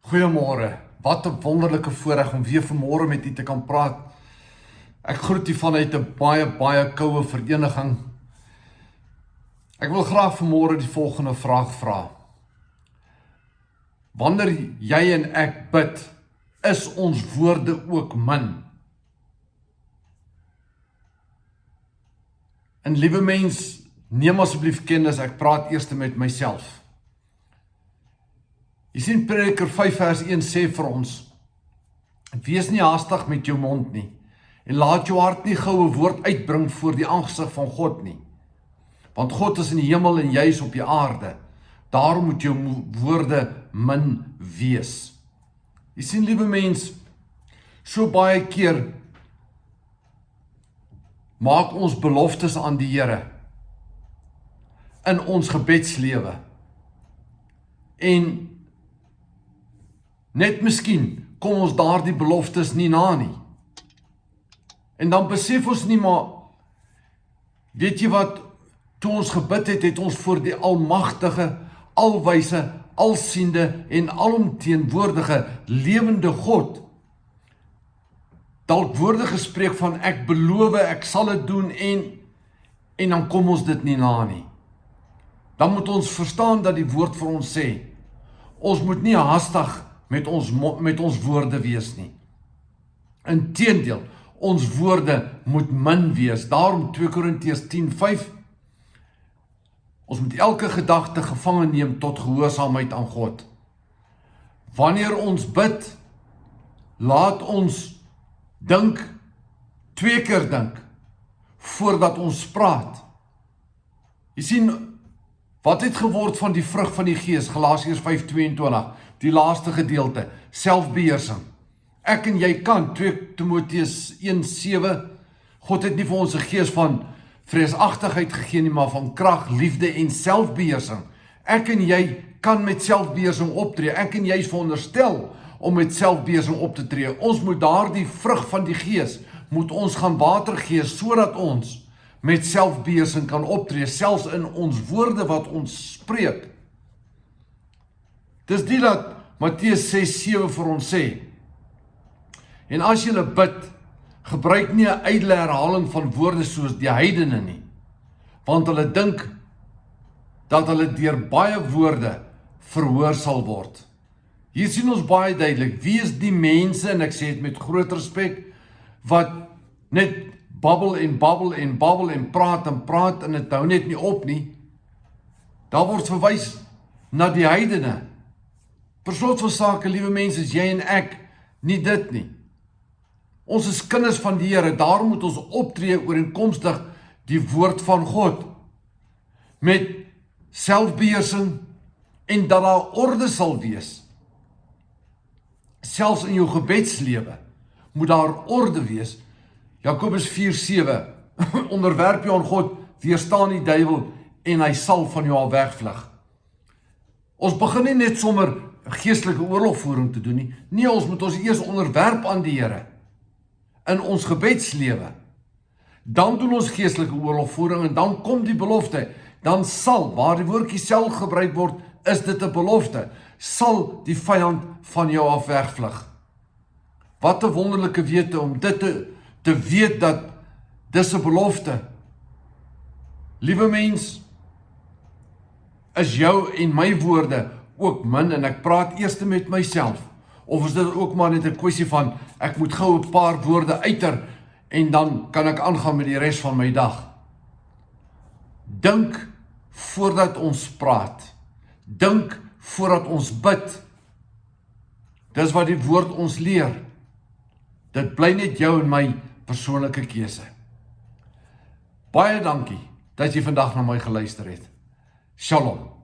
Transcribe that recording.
Goeiemôre, wat 'n wonderlike voorreg om weer vanmôre met u te kan praat. Ek groet u vanuit 'n baie koue vereniging. Ek wil graag vanmôre die volgende vraag vra. Wanneer jy en ek bid, is ons woorde ook min? En liewe mens, neem asseblief kennis, ek praat eers met myself. Jy sien Prediker 5 vers 1 sê vir ons, wees nie haastig met jou mond nie, en laat jou hart nie gou 'n woord uitbring voor die aangesig van God nie. Want God is in die hemel en jy is op die aarde. Daarom moet jou woorde min wees. Jy sien, liewe mens, so baie keer maak ons beloftes aan die Here in ons gebedslewe. En net miskien kom ons daardie beloftes nie na nie. En dan besef ons nie, maar weet jy wat, toe ons gebid het, het ons voor die almagtige, alwyse, alsiende en alomteenwoordige lewende God dalk woorde gespreek van ek beloof, ek sal dit doen en dan kom ons dit nie na nie. Dan moet ons verstaan dat die woord vir ons sê, ons moet nie haastig met ons woorde wees nie. Inteendeel, ons woorde moet min wees. Daarom 2 Korintiërs 10:5, ons moet elke gedagte gevange neem tot gehoorsaamheid aan God. Wanneer ons bid, laat ons dink, 2 keer dink, voordat ons praat. Jy sien, wat het geword van die vrug van die Gees, Galasiërs 5:22, die laaste gedeelte, selfbeheersing. Ek en jy kan, 2 Timoteus 1:7, God het nie vir ons 'n gees van vreesagtigheid gegee nie, maar van krag, liefde en selfbeheersing. Ek en jy kan met selfbeheersing optree. Ek en jy is veronderstel om met selfbeheersing op te tree. Ons moet daardie vrug van die Gees, moet ons gaan water gee, sodat ons met selfbeheersing kan optree, selfs in ons woorde wat ons spreek. Dis die dat Matteus 6:7 vir ons sê, en as julle bid, gebruik nie 'n ydelle herhaling van woorde soos die heidene nie, want hulle dink dat hulle deur baie woorde verhoor sal word. Hier sien ons baie duidelik, wie is die mense, en ek sê dit met groot respek, wat net babbel en praat en dit hou net nie op nie. Daar word verwys na die heidene. Per slot van sake, liewe mense, is jy en ek nie dit nie. Ons is kinders van die Here, daarom moet ons optree ooreenkomstig die woord van God, met selfbeheersing en dat daar orde sal wees. Selfs in jou gebedslewe moet daar orde wees. Jakobus 4:7, onderwerp jou aan God, weerstaan die duiwel en hy sal van jou al wegvlug. Ons begin nie net sommer geestelike oorlogvoering te doen nie. Nee, ons moet ons eers onderwerp aan die Here in ons gebedslewe. Dan doen ons geestelike oorlogvoering en dan kom die belofte. Dan sal, waar die woordjie sal gebruik word, is dit 'n belofte, sal die vyand van jou af wegvlug. Wat 'n wonderlike wete om dit te weet dat dis 'n belofte. Liewe mens, is jou en my woorde ook min, en ek praat eers met myself, of is dit ook maar net 'n kwessie van, ek moet gou 'n paar woorde uiter, en dan kan ek aangaan met die res van my dag. Dink voordat ons praat. Dink voordat ons bid. Dis wat die woord ons leer. Dit bly net jou en my persoonlike keuse. Baie dankie dat jy vandag na my geluister het. Shalom.